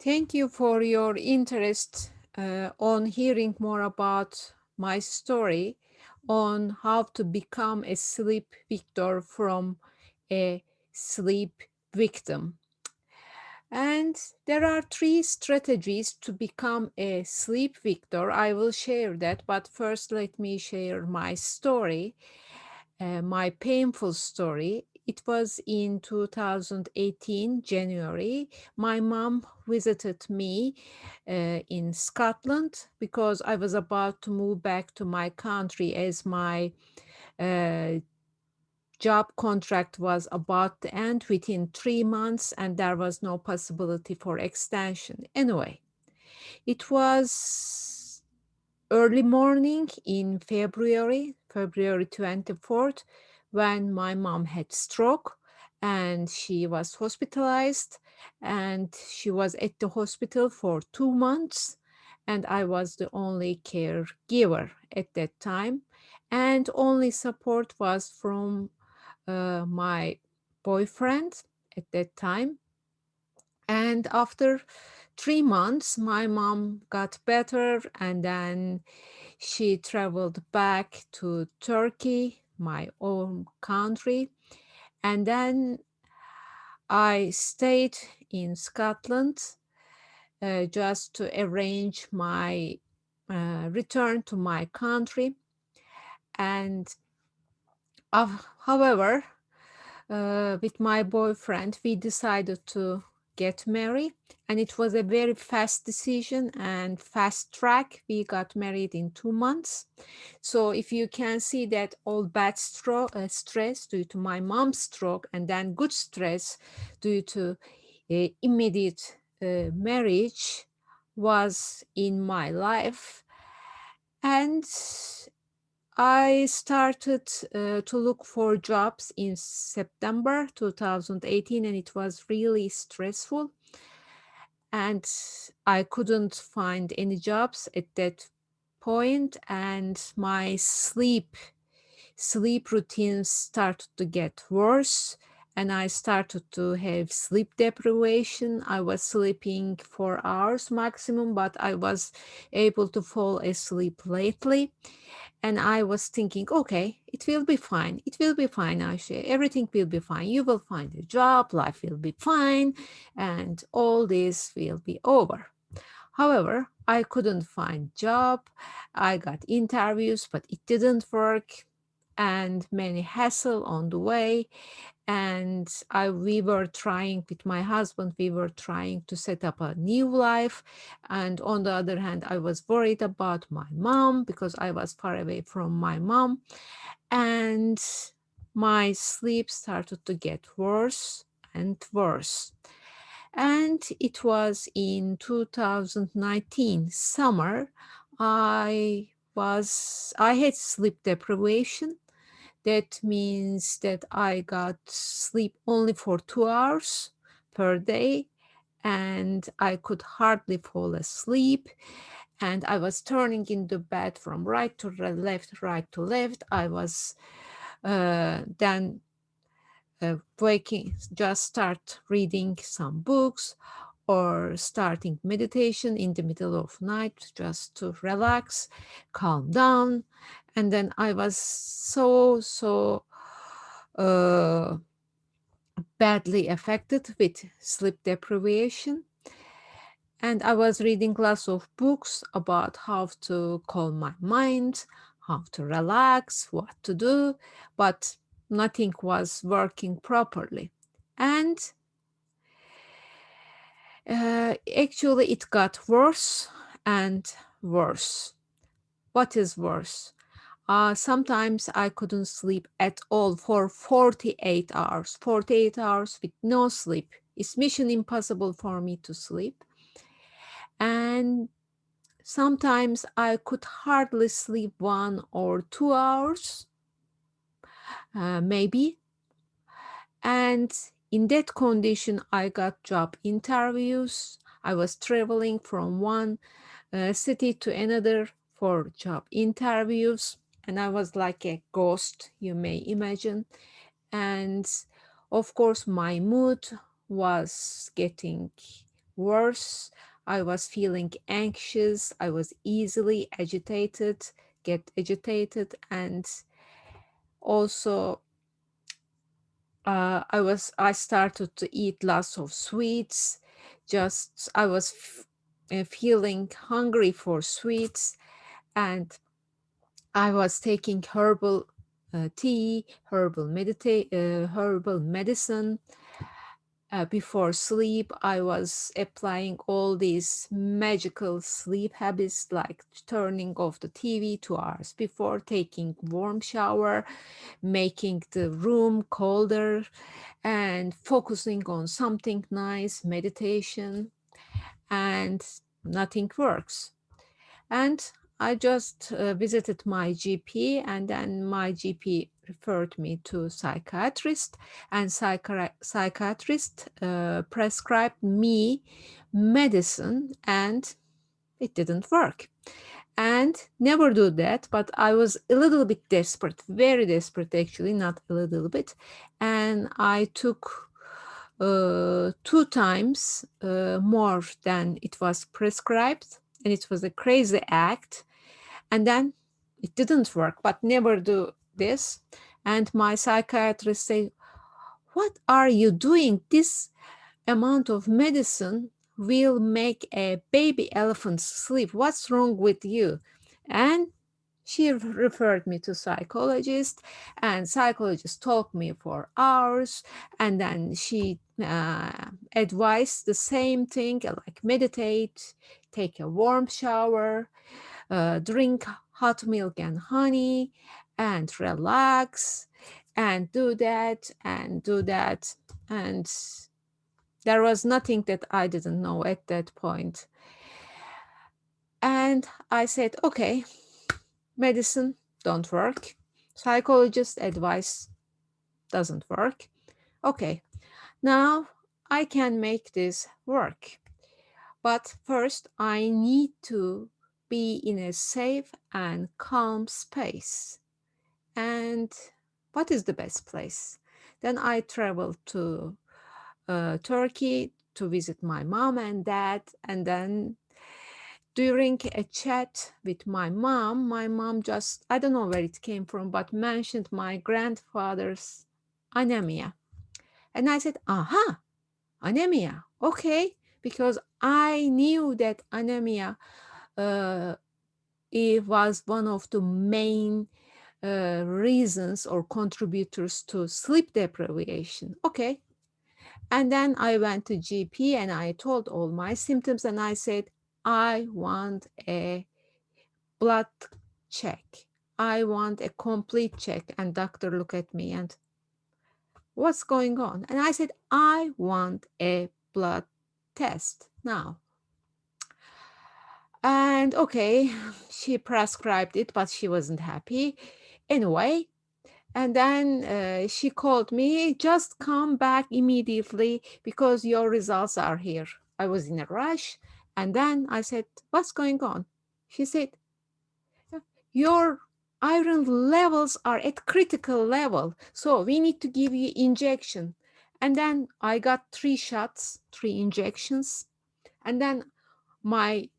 Thank you for your interest on hearing more about my story on how to become a sleep victor from a sleep victim. And there are three strategies to become a sleep victor. I will share that, but first let me share my story, my painful story. It was in 2018, January. My mom visited me in Scotland because I was about to move back to my country as my uh, job contract was about to end within 3 months and there was no possibility for extension. Anyway, it was early morning in February 24th, when my mom had stroke and she was hospitalized and she was at the hospital for 2 months and I was the only caregiver at that time and only support was from my boyfriend at that time. And after 3 months, my mom got better, and then she traveled back to Turkey, my own country. And then I stayed in Scotland just to arrange my return to my country. And however, with my boyfriend, we decided to get married, and it was a very fast decision and fast track. We got married in 2 months. So, if you can see that all bad stress due to my mom's stroke, and then good stress due to immediate marriage was in my life, and I started to look for jobs in September 2018, and it was really stressful. And I couldn't find any jobs at that point, and my sleep routines started to get worse, and I started to have sleep deprivation. I was sleeping 4 hours maximum, but I was able to fall asleep lately. And I was thinking, okay, it will be fine. It will be fine, Aisha. Everything will be fine. You will find a job, life will be fine, and all this will be over. However, I couldn't find job. I got interviews, but it didn't work, and many hassle on the way. And we were trying with my husband, we were trying to set up a new life. And on the other hand, I was worried about my mom because I was far away from my mom. And my sleep started to get worse and worse. And it was in 2019 summer. I had sleep deprivation. That means that I got sleep only for 2 hours per day, and I could hardly fall asleep. And I was turning in the bed from right to left, right to left. I was then waking, just start reading some books or starting meditation in the middle of night just to relax, calm down. And then I was so uh, badly affected with sleep deprivation. And I was reading lots of books about how to calm my mind, how to relax, what to do, but nothing was working properly. And actually, it got worse and worse. What is worse? Sometimes I couldn't sleep at all for 48 hours. 48 hours with no sleep. It's mission impossible for me to sleep. And sometimes I could hardly sleep 1 or 2 hours, maybe. And in that condition, I got job interviews. I was traveling from one city to another for job interviews, and I was like a ghost, you may imagine. And of course, my mood was getting worse. I was feeling anxious. I was easily agitated, get agitated, and also I started to eat lots of sweets. Just I was feeling hungry for sweets, and I was taking herbal tea, herbal medicine. Before sleep, I was applying all these magical sleep habits like turning off the TV 2 hours before, taking warm shower, making the room colder, and focusing on something nice, meditation, and nothing works. And I just visited my GP, and then my GP referred me to psychiatrist, and psychiatrist prescribed me medicine, and it didn't work. And never do that, but I was a little bit desperate, very desperate actually, not a little bit. And I took 2 times more than it was prescribed, and it was a crazy act. And then it didn't work, but never do this. And my psychiatrist say, what are you doing? This amount of medicine will make a baby elephant sleep. What's wrong with you? And she referred me to psychologist, and psychologist talked me for hours, and then she advised the same thing, like meditate, take a warm shower, drink hot milk and honey, and relax, and do that and do that. And there was nothing that I didn't know at that point. And I said, okay, medicine don't work. Psychologist advice doesn't work. Okay, now I can make this work. But first, I need to be in a safe and calm space. And what is the best place? Then I traveled to Turkey to visit my mom and dad. And then during a chat with my mom just, I don't know where it came from, but mentioned my grandfather's anemia. And I said, aha, anemia. Okay. Because I knew that anemia uh, it was one of the main reasons or contributors to sleep deprivation. Okay. And then I went to GP and I told all my symptoms, and I said, I want a blood check. I want a complete check. And doctor looked at me and, what's going on? And I said, I want a blood test now. And okay, she prescribed it, but she wasn't happy. Anyway, and then she called me, just come back immediately because your results are here. I was in a rush. And then I said, what's going on? She said, your iron levels are at critical level. So we need to give you injection. And then I got 3 shots, 3 injections. And then my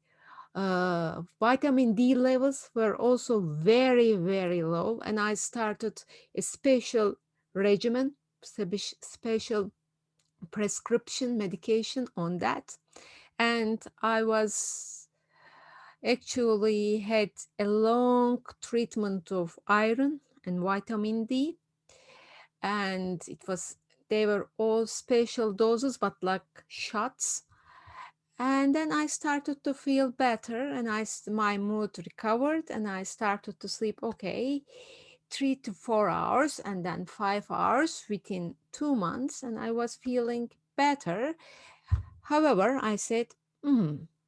vitamin D levels were also very, very low. And I started a special regimen, special prescription medication on that. And I was actually had a long treatment of iron and vitamin D. And they were all special doses, but like shots. And then I started to feel better, and my mood recovered, and I started to sleep okay, 3 to 4 hours, and then 5 hours within 2 months, and I was feeling better. However, I said,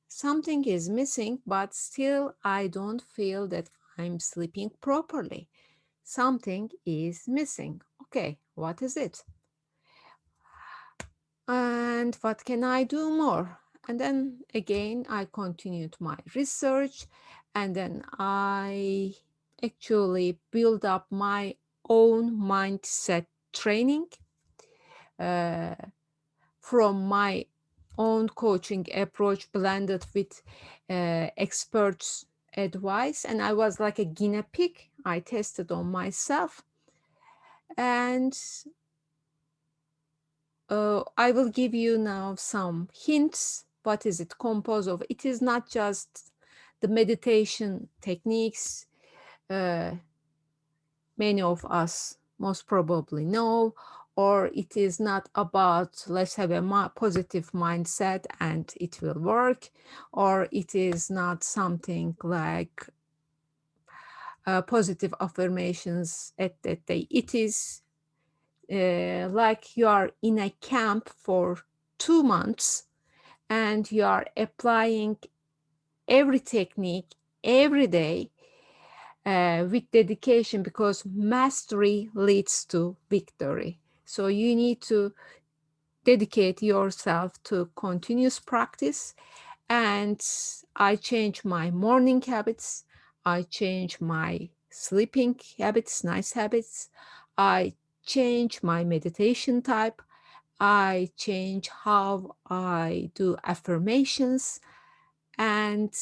something is missing, but still I don't feel that I'm sleeping properly. Something is missing. Okay, what is it? And what can I do more? And then again, I continued my research, and then I actually built up my own mindset training uh, from my own coaching approach blended with experts' advice. And I was like a guinea pig. I tested on myself. And I will give you now some hints. What is it composed of? It is not just the meditation techniques many of us most probably know, or it is not about let's have a positive mindset and it will work, or it is not something like positive affirmations at that day. It is like you are in a camp for 2 months and you are applying every technique every day with dedication, because mastery leads to victory. So you need to dedicate yourself to continuous practice. And I change my morning habits. I change my sleeping habits, nice habits. I change my meditation type. I change how I do affirmations, and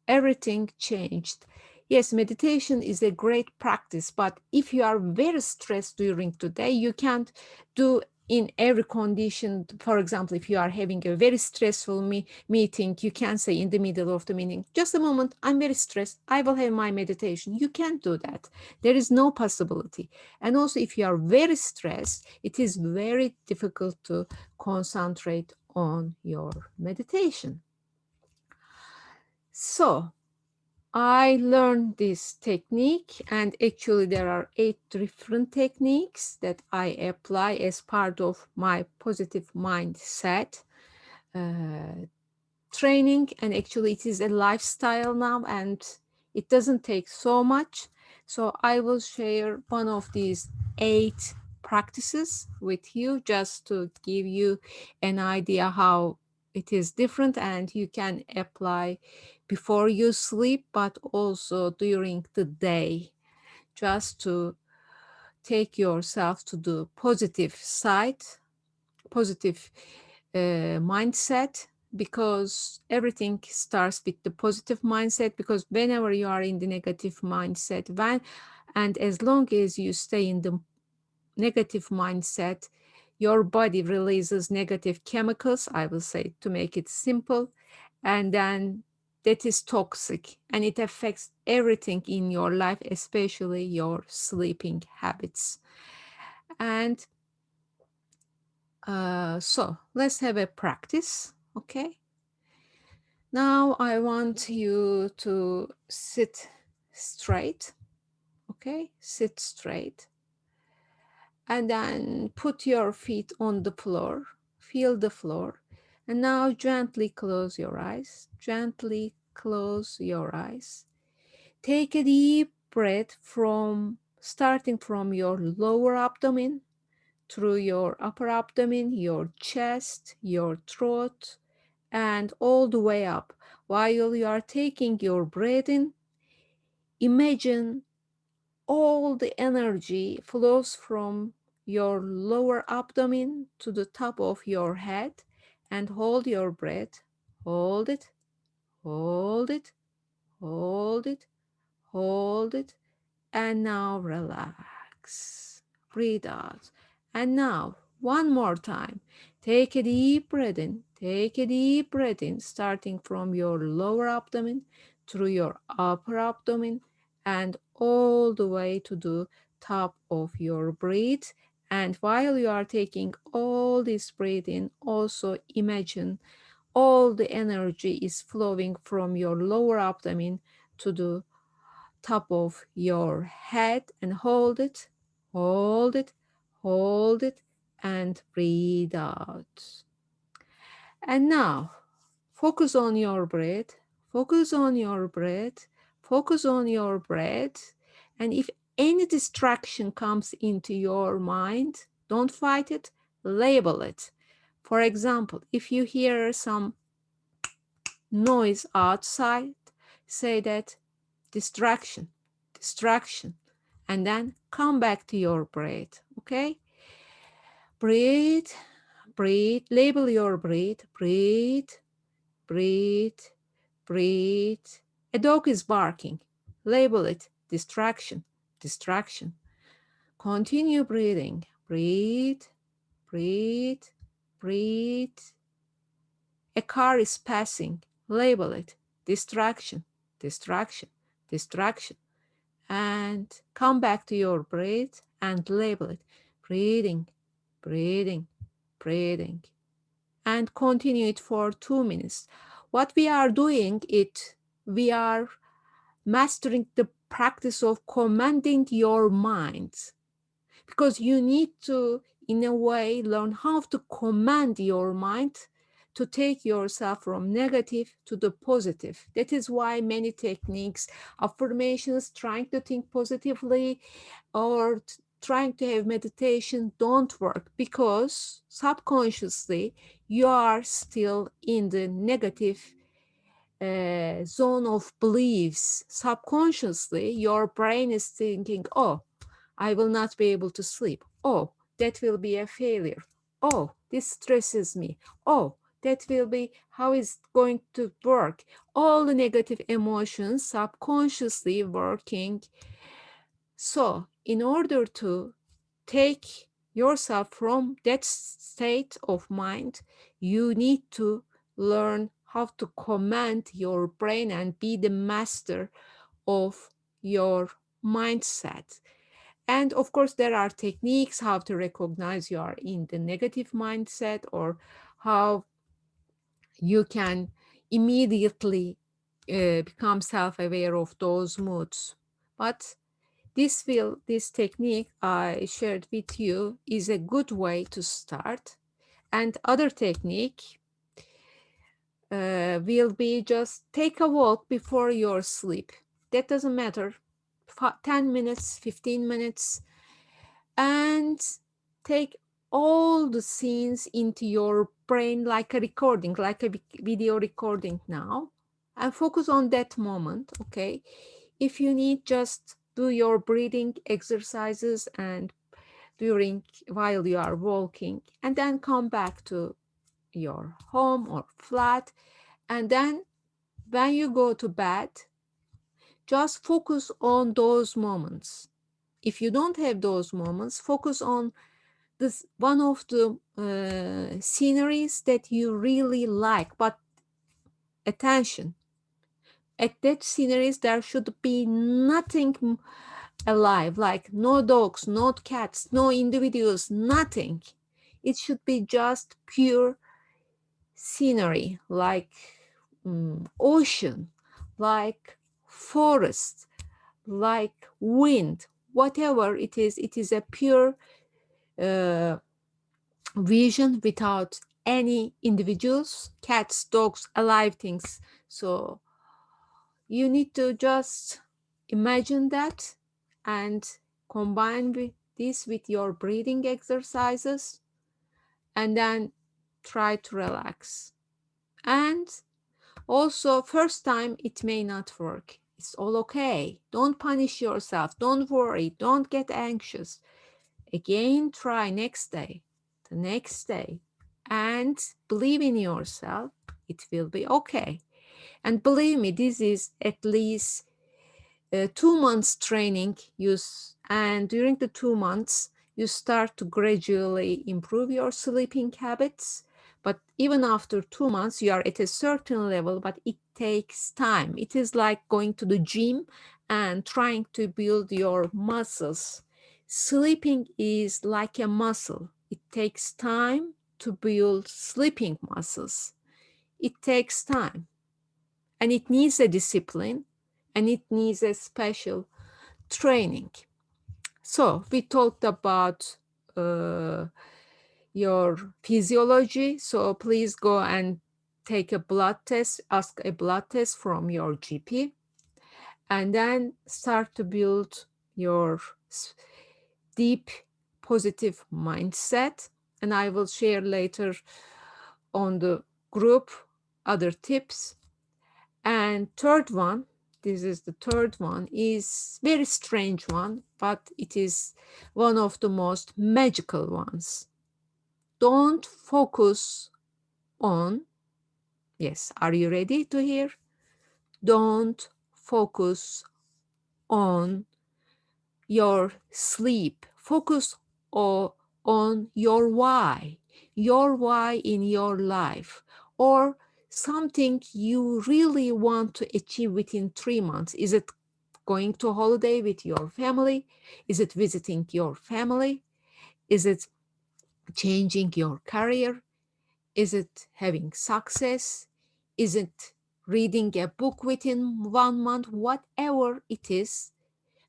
everything changed. Yes, meditation is a great practice, but if you are very stressed during the day, you can't do in every condition. For example, if you are having a very stressful meeting, you can say in the middle of the meeting, just a moment, I'm very stressed, I will have my meditation. You can't do that. There is no possibility. And also, if you are very stressed, it is very difficult to concentrate on your meditation. So I learned this technique, and actually there are 8 different techniques that I apply as part of my positive mindset training. And actually it is a lifestyle now, and it doesn't take so much. So I will share one of these 8 practices with you just to give you an idea how it is different, and you can apply before you sleep, but also during the day, just to take yourself to the positive side, positive mindset, because everything starts with the positive mindset. Because whenever you are in the negative mindset, and as long as you stay in the negative mindset, your body releases negative chemicals, I will say, to make it simple, and then that is toxic, and it affects everything in your life, especially your sleeping habits. And so let's have a practice, okay? Now I want you to sit straight, okay? Sit straight. And then put your feet on the floor, feel the floor. And now gently close your eyes, gently close your eyes. Take a deep breath from starting from your lower abdomen through your upper abdomen, your chest, your throat, and all the way up. While you are taking your breath in, imagine all the energy flows from your lower abdomen to the top of your head, and hold your breath. Hold it, hold it, hold it, hold it. And now relax. Breathe out. And now, one more time. Take a deep breath in. Take a deep breath in, starting from your lower abdomen through your upper abdomen and all the way to the top of your breath. And while you are taking all this breath in, also imagine all the energy is flowing from your lower abdomen to the top of your head, and hold it, hold it, hold it, and breathe out. And now focus on your breath, focus on your breath, focus on your breath. And if any distraction comes into your mind, don't fight it, label it. For example, if you hear some noise outside, say that distraction, distraction, and then come back to your breath, okay? Breathe, breathe, label your breathe, breathe, breathe, breathe. A dog is barking, label it, distraction, distraction. Continue breathing, breathe, breathe, breathe. A car is passing, label it, distraction, distraction, distraction. And come back to your breath and label it, breathing, breathing, breathing. And continue it for 2 minutes. What we are doing we are mastering the practice of commanding your mind, because you need to, in a way, learn how to command your mind to take yourself from negative to the positive. That is why many techniques, affirmations, trying to think positively, or trying to have meditation don't work, because subconsciously you are still in the negative zone of beliefs. Subconsciously, your brain is thinking, oh, I will not be able to sleep. Oh, that will be a failure. Oh, this stresses me. Oh, that will be how is going to work. All the negative emotions subconsciously working. So, in order to take yourself from that state of mind, you need to learn how to command your brain and be the master of your mindset. And of course, there are techniques how to recognize you are in the negative mindset, or how you can immediately become self-aware of those moods. But this technique I shared with you is a good way to start. And other technique will be just take a walk before your sleep. That doesn't matter, 10 minutes, 15 minutes, and take all the scenes into your brain like a recording, like a video recording now, and focus on that moment, okay? If you need, just do your breathing exercises and during while you are walking, and then come back to your home or flat, and then when you go to bed, just focus on those moments. If you don't have those moments, focus on this one of the sceneries that you really like. But attention, at that sceneries there should be nothing alive, like no dogs, no cats, no individuals, nothing. It should be just pure scenery, like ocean, like forest, like wind, whatever it is a pure uh, vision without any individuals, cats, dogs, alive things. So you need to just imagine that and combine with this with your breathing exercises, and then try to relax. And also, first time it may not work. It's all okay. Don't punish yourself. Don't worry. Don't get anxious. Again, try next day, the next day, and believe in yourself. It will be okay. And believe me, this is at least 2 months training. And during the 2 months, you start to gradually improve your sleeping habits. But even after 2 months, you are at a certain level, but it takes time. It is like going to the gym and trying to build your muscles. Sleeping is like a muscle. It takes time to build sleeping muscles. It takes time, and it needs a discipline, and it needs a special training. So we talked about your physiology. So please go and take a blood test, ask a blood test from your GP, and then start to build your deep positive mindset. And I will share later on the group other tips. And third one, this is the third one, is very strange one, but it is one of the most magical ones. don't focus on, yes, are you ready to hear? Don't focus on your sleep. Focus on your why in your life, or something you really want to achieve within 3 months. Is it going to holiday with your family? Is it visiting your family? Is it changing your career? Is it having success? Is it reading a book within 1 month? Whatever it is,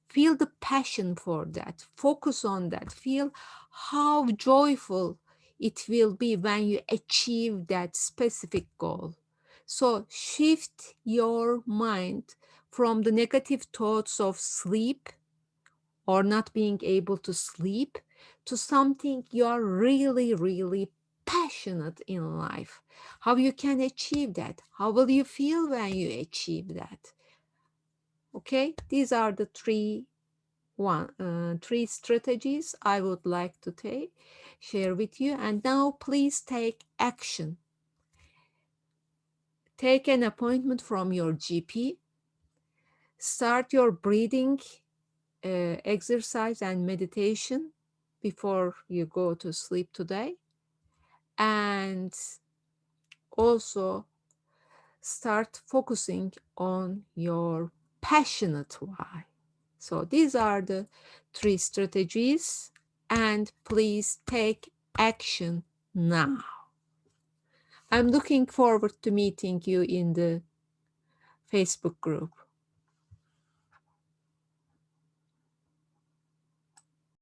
feel the passion for that. Focus on that. Feel how joyful it will be when you achieve that specific goal. So shift your mind from the negative thoughts of sleep or not being able to sleep to something you are really, really passionate in life. How you can achieve that? How will you feel when you achieve that? Okay, these are the three strategies I would like to share with you. And now please take action. Take an appointment from your GP. Start your breathing exercise and meditation before you go to sleep today. And also start focusing on your passionate why. So these are the three strategies, and please take action now. I'm looking forward to meeting you in the Facebook group.